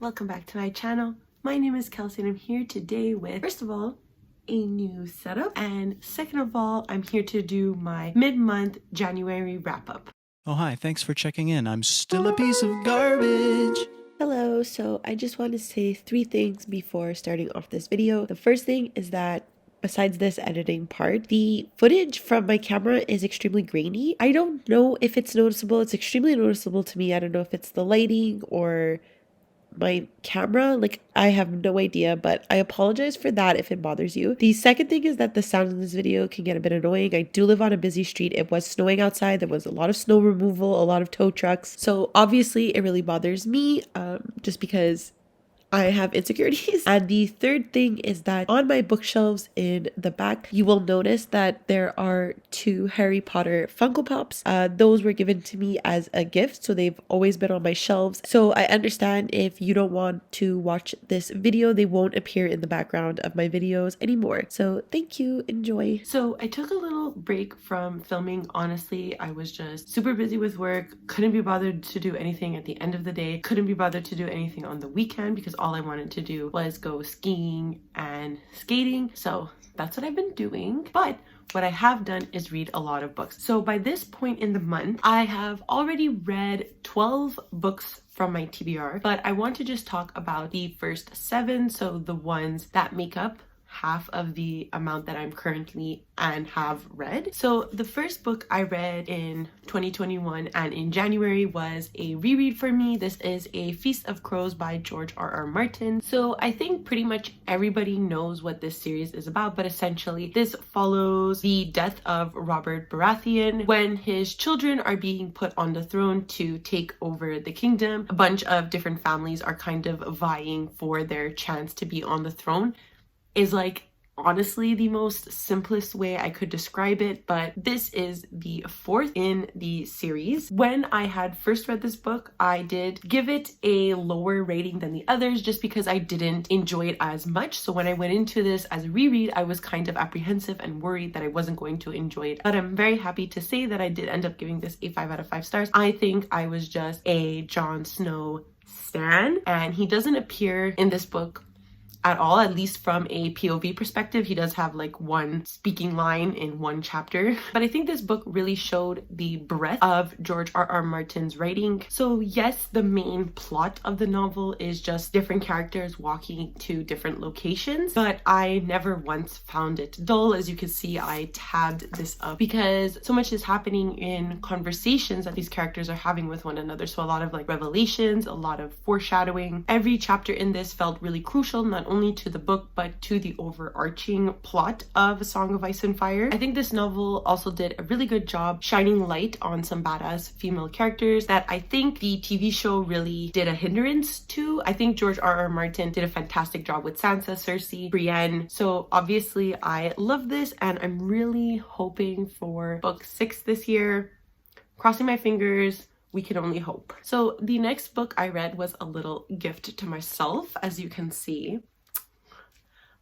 welcome back to my channel. My name is Kelsey and I'm here today with, first of all, a new setup, and second of all, I'm here to do my mid-month January wrap-up. Oh, hi, thanks for checking in. I'm still a piece of garbage. Hello, so I just want to say 3 things before starting off this video. The first thing is that besides this editing part, the footage from my camera is extremely grainy. I don't know if it's noticeable. It's extremely noticeable to me. I don't know if it's the lighting or my camera, like I have no idea, but I apologize for that if it bothers you. The second thing is that the sound in this video can get a bit annoying. I do live on a busy street. It was snowing outside. There was a lot of snow removal, a lot of tow trucks. So obviously it really bothers me just because I have insecurities. And the third thing is that on my bookshelves in the back, you will notice that there are 2 Harry Potter Funko Pops. Those were given to me as a gift, so they've always been on my shelves. So I understand if you don't want to watch this video, they won't appear in the background of my videos anymore. So thank you, enjoy. So I took a little break from filming. Honestly, I was just super busy with work, couldn't be bothered to do anything at the end of the day, couldn't be bothered to do anything on the weekend because all I wanted to do was go skiing and skating. So that's what I've been doing. But what I have done is read a lot of books. So by this point in the month, I have already read 12 books from my TBR, but I want to just talk about the first 7. So the ones that make up half of the amount that I'm currently and have read. So the first book I read in 2021 and in January was a reread for me. This is A Feast of Crows by George R.R. Martin. So I think pretty much everybody knows what this series is about, but essentially this follows the death of Robert Baratheon when his children are being put on the throne to take over the kingdom. A bunch of different families are kind of vying for their chance to be on the throne. Is like honestly the most simplest way I could describe it, but this is the 4th in the series. When I had first read this book, I did give it a lower rating than the others just because I didn't enjoy it as much. So when I went into this as a reread, I was kind of apprehensive and worried that I wasn't going to enjoy it. But I'm very happy to say that I did end up giving this a 5 out of 5 stars. I think I was just a Jon Snow stan, and he doesn't appear in this book at all, at least from a POV perspective. He does have like one speaking line in one chapter, but I think this book really showed the breadth of George R.R. Martin's writing. So yes, the main plot of the novel is just different characters walking to different locations, but I never once found it dull. As you can see, I tabbed this up because so much is happening in conversations that these characters are having with one another. So a lot of like revelations, a lot of foreshadowing. Every chapter in this felt really crucial, not only to the book but to the overarching plot of A Song of Ice and Fire. I think this novel also did a really good job shining light on some badass female characters that I think the TV show really did a hindrance to. I think George R.R. Martin did a fantastic job with Sansa, Cersei, Brienne. So obviously I love this and I'm really hoping for book 6 this year. Crossing my fingers. We can only hope. So the next book I read was a little gift to myself, as you can see.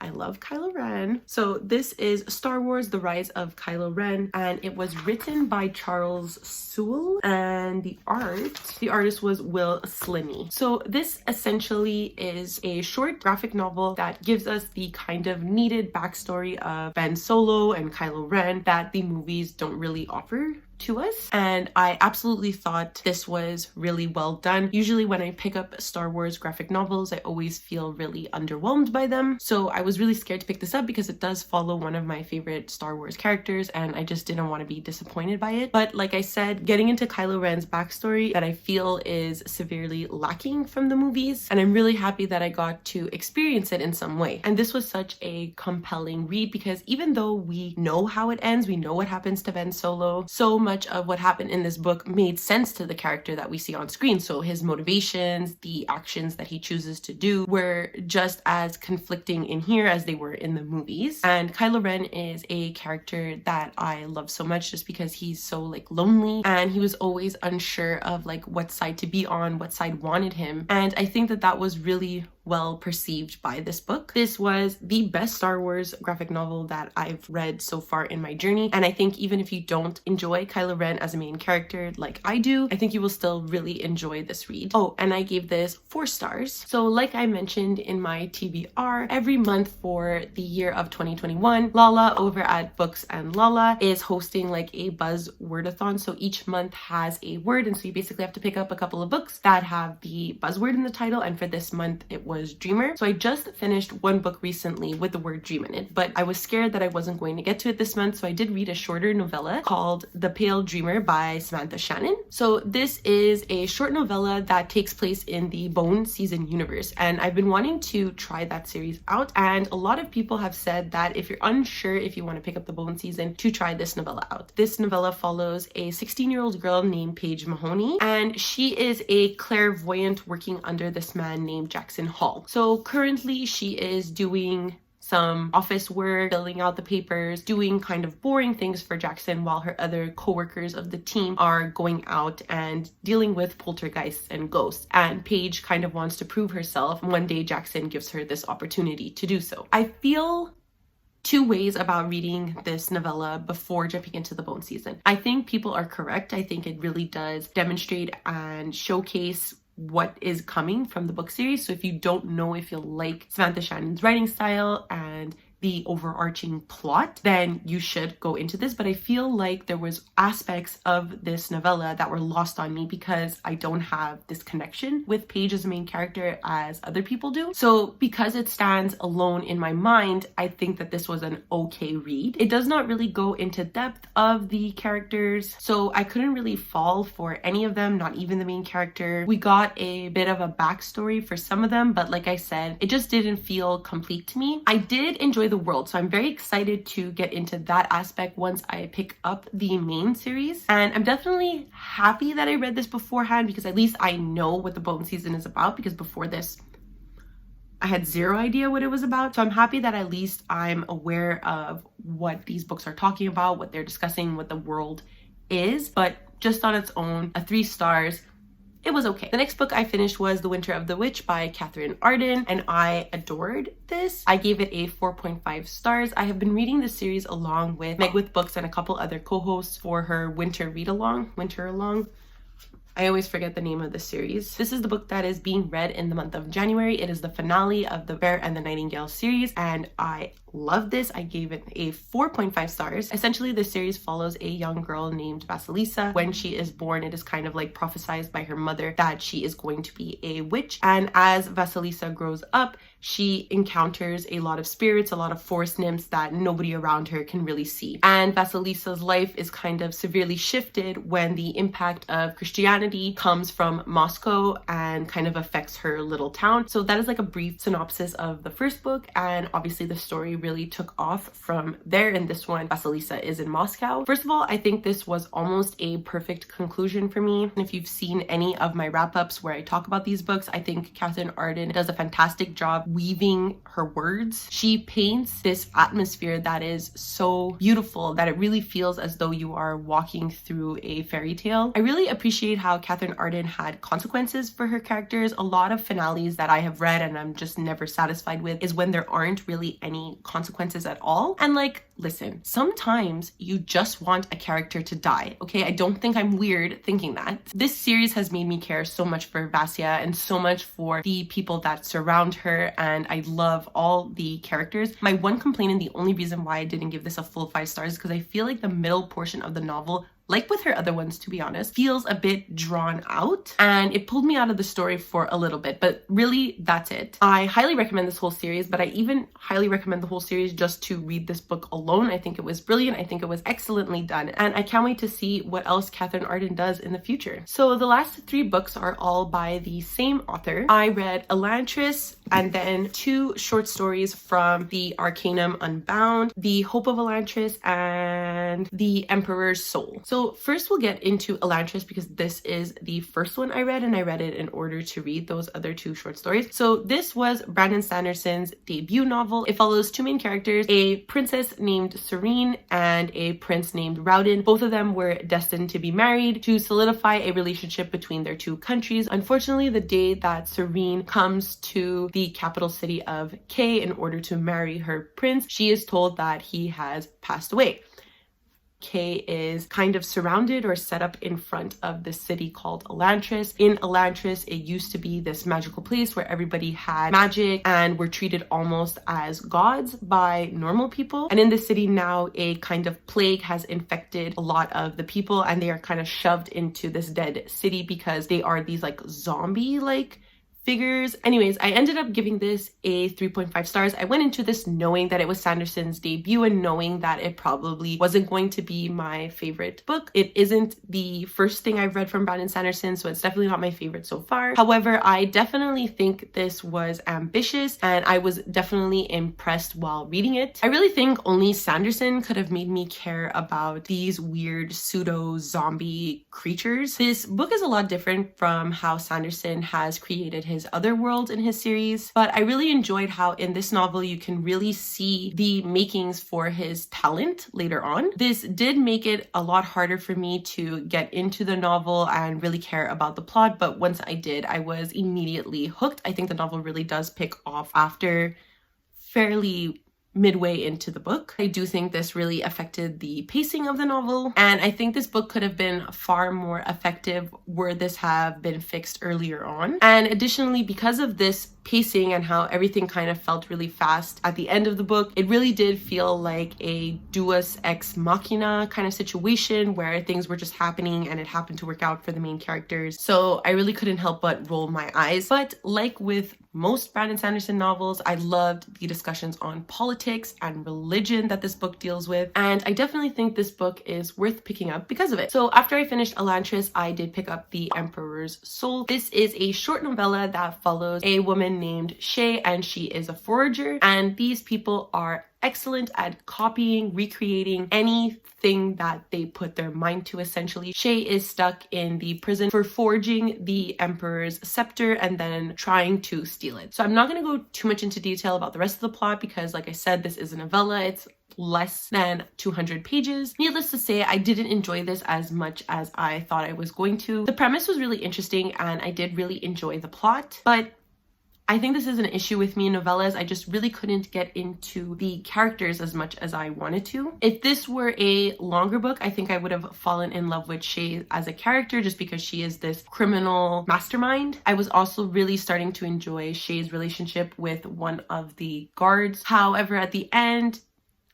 I love Kylo Ren. So this is Star Wars: The Rise of Kylo Ren, and it was written by Charles Sewell, and the artist was Will Slimmy. So this essentially is a short graphic novel that gives us the kind of needed backstory of Ben Solo and Kylo Ren that the movies don't really offer to us, and I absolutely thought this was really well done. Usually when I pick up Star Wars graphic novels, I always feel really underwhelmed by them, so I was really scared to pick this up because it does follow one of my favorite Star Wars characters and I just didn't want to be disappointed by it. But like I said, getting into Kylo Ren's backstory that I feel is severely lacking from the movies, and I'm really happy that I got to experience it in some way. And this was such a compelling read because even though we know how it ends, we know what happens to Ben Solo, so much of what happened in this book made sense to the character that we see on screen. So his motivations, the actions that he chooses to do were just as conflicting in here as they were in the movies. And Kylo Ren is a character that I love so much just because he's so like lonely and he was always unsure of like what side to be on, what side wanted him. And I think that that was really well perceived by this book. This was the best Star Wars graphic novel that I've read so far in my journey, and I think even if you don't enjoy Kylo Ren as a main character like I do, I think you will still really enjoy this read. Oh, and I gave this 4 stars. So like I mentioned in my TBR, every month for the year of 2021, Lala over at Books and Lala is hosting like a buzzwordathon. So each month has a word, and so you basically have to pick up a couple of books that have the buzzword in the title, and for this month it was dreamer. So I just finished one book recently with the word dream in it, but I was scared that I wasn't going to get to it this month, so I did read a shorter novella called The Pale Dreamer by Samantha Shannon. So this is a short novella that takes place in the Bone Season universe, and I've been wanting to try that series out, and a lot of people have said that if you're unsure if you want to pick up the Bone Season, to try this novella out. This novella follows a 16-year-old girl named Paige Mahoney, and she is a clairvoyant working under this man named Jackson Hall. So currently she is doing some office work, filling out the papers, doing kind of boring things for Jackson, while her other co-workers of the team are going out and dealing with poltergeists and ghosts. And Paige kind of wants to prove herself. One day Jackson gives her this opportunity to do so. I feel 2 ways about reading this novella before jumping into the Bone Season. I think people are correct. I think it really does demonstrate and showcase what is coming from the book series. So if you don't know if you'll like Samantha Shannon's writing style and the overarching plot, then you should go into this. But I feel like there was aspects of this novella that were lost on me because I don't have this connection with Paige as the main character as other people do. So because it stands alone in my mind, I think that this was an okay read. It does not really go into depth of the characters, so I couldn't really fall for any of them, not even the main character. We got a bit of a backstory for some of them, but like I said, it just didn't feel complete to me. I did enjoy the world, so I'm very excited to get into that aspect once I pick up the main series. And I'm definitely happy that I read this beforehand, because at least I know what the Bone Season is about, because before this I had zero idea what it was about. So I'm happy that at least I'm aware of what these books are talking about, what they're discussing, what the world is. But just on its own, a 3 stars. It was okay. The next book I finished was The Winter of the Witch by Catherine Arden, and I adored this. I gave it a 4.5 stars. I have been reading this series along with Meg with Books and a couple other co-hosts for her winter read-along, winter along. I always forget the name of the series. This is the book that is being read in the month of January. It is the finale of the Bear and the Nightingale series, and I love this. I gave it a 4.5 stars. Essentially, this series follows a young girl named Vasilisa. When she is born, it is kind of like prophesied by her mother that she is going to be a witch. And as Vasilisa grows up, she encounters a lot of spirits, a lot of forest nymphs that nobody around her can really see. And Vasilisa's life is kind of severely shifted when the impact of Christianity comes from Moscow and kind of affects her little town. So that is like a brief synopsis of the first book, and obviously the story really took off from there. In this one, Vasilisa is in Moscow. First of all, I think this was almost a perfect conclusion for me. And if you've seen any of my wrap-ups where I talk about these books, I think Catherine Arden does a fantastic job weaving her words. She paints this atmosphere that is so beautiful that it really feels as though you are walking through a fairy tale. I really appreciate how Catherine Arden had consequences for her characters. A lot of finales that I have read and I'm just never satisfied with is when there aren't really any consequences at all. And like, listen, sometimes you just want a character to die, okay? I don't think I'm weird thinking that. This series has made me care so much for Vasya and so much for the people that surround her, and I love all the characters. My one complaint, and the only reason why I didn't give this a full 5 stars, is because I feel like the middle portion of the novel, like with her other ones to be honest, feels a bit drawn out, and it pulled me out of the story for a little bit, but really that's it. I highly recommend this whole series, but I even highly recommend the whole series just to read this book alone. I think it was brilliant. I think it was excellently done, and I can't wait to see what else Catherine Arden does in the future. So the last 3 books are all by the same author. I read Elantris and then 2 short stories from the Arcanum Unbound, The Hope of Elantris and and the Emperor's Soul. So first we'll get into Elantris because this is the first one I read, and I read it in order to read those other two short stories. So this was Brandon Sanderson's debut novel. It follows two main characters, a princess named Serene and a prince named Rowden. Both of them were destined to be married to solidify a relationship between their two countries. Unfortunately, the day that Serene comes to the capital city of K in order to marry her prince, she is told that he has passed away. K is kind of surrounded or set up in front of the city called Elantris. In Elantris, it used to be this magical place where everybody had magic and were treated almost as gods by normal people. And in the city now, a kind of plague has infected a lot of the people, and they are kind of shoved into this dead city because they are these like zombie-like figures. Anyways, I ended up giving this a 3.5 stars. I went into this knowing that it was Sanderson's debut and knowing that it probably wasn't going to be my favorite book. It isn't the first thing I've read from Brandon Sanderson, so it's definitely not my favorite so far. However, I definitely think this was ambitious and I was definitely impressed while reading it. I really think only Sanderson could have made me care about these weird pseudo zombie creatures. This book is a lot different from how Sanderson has created his other world in his series, but I really enjoyed how in this novel you can really see the makings for his talent later on. This did make it a lot harder for me to get into the novel and really care about the plot, but once I did, I was immediately hooked. I think the novel really does pick off after fairly midway into the book. I do think this really affected the pacing of the novel, and I think this book could have been far more effective were this have been fixed earlier on. And additionally, because of this pacing and how everything kind of felt really fast at the end of the book, it really did feel like a deus ex machina kind of situation where things were just happening and it happened to work out for the main characters. So I really couldn't help but roll my eyes. But like with most Brandon Sanderson novels, I loved the discussions on politics and religion that this book deals with, and I definitely think this book is worth picking up because of it. So after I finished Elantris, I did pick up The Emperor's Soul. This is a short novella that follows a woman named Shay, and she is a forager, and these people are excellent at copying, recreating anything that they put their mind to, essentially. Shay is stuck in the prison for forging the Emperor's scepter and then trying to steal it. So I'm not going to go too much into detail about the rest of the plot because, like I said, this is a novella. It's less than 200 pages. Needless to say, I didn't enjoy this as much as I thought I was going to. The premise was really interesting and I did really enjoy the plot, but I think this is an issue with me in novellas. I just really couldn't get into the characters as much as I wanted to. If this were a longer book, I think I would have fallen in love with Shay as a character just because she is this criminal mastermind. I was also really starting to enjoy Shay's relationship with one of the guards. However, at the end,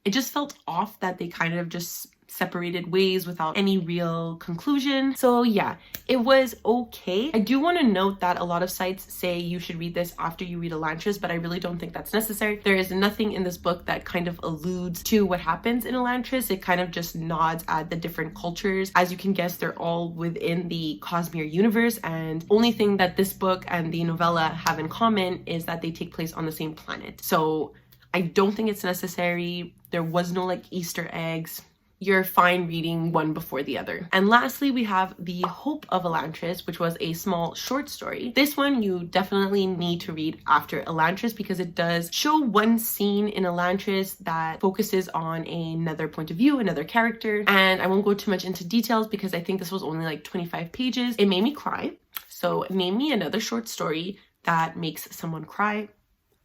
it just felt off that they kind of just separated ways without any real conclusion. So yeah, it was okay. I do want to note that a lot of sites say you should read this after you read Elantris, but I really don't think that's necessary. There is nothing in this book that kind of alludes to what happens in Elantris. It kind of just nods at the different cultures. As you can guess, they're all within the Cosmere universe, and only thing that this book and the novella have in common is that they take place on the same planet. So I don't think it's necessary. There was no like Easter eggs. You're fine reading one before the other. And lastly, we have The Hope of Elantris, which was a small short story. This one you definitely need to read after Elantris because it does show one scene in Elantris that focuses on another point of view, another character. And I won't go too much into details because I think this was only like 25 pages. It made me cry. So name me another short story that makes someone cry.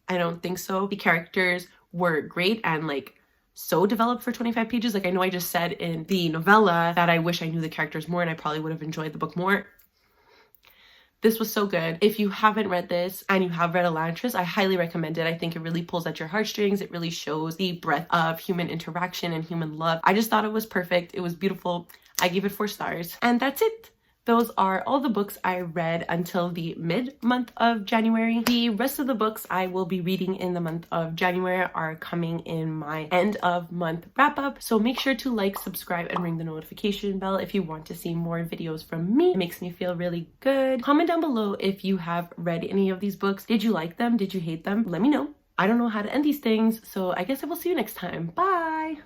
I don't think so. The characters were great and like so developed for 25 pages. Like I know I just said in the novella that I wish I knew the characters more and I probably would have enjoyed the book more. This was so good. If you haven't read this and you have read Elantris, I highly recommend it. I think it really pulls at your heartstrings. It really shows the breadth of human interaction and human love. I just thought it was perfect. It was beautiful. I gave it 4 stars. And that's it. Those are all the books I read until the mid-month of January. The rest of the books I will be reading in the month of January are coming in my end of month wrap-up. So make sure to like, subscribe, and ring the notification bell if you want to see more videos from me. It makes me feel really good. Comment down below if you have read any of these books. Did you like them? Did you hate them? Let me know. I don't know how to end these things, so I guess I will see you next time. Bye!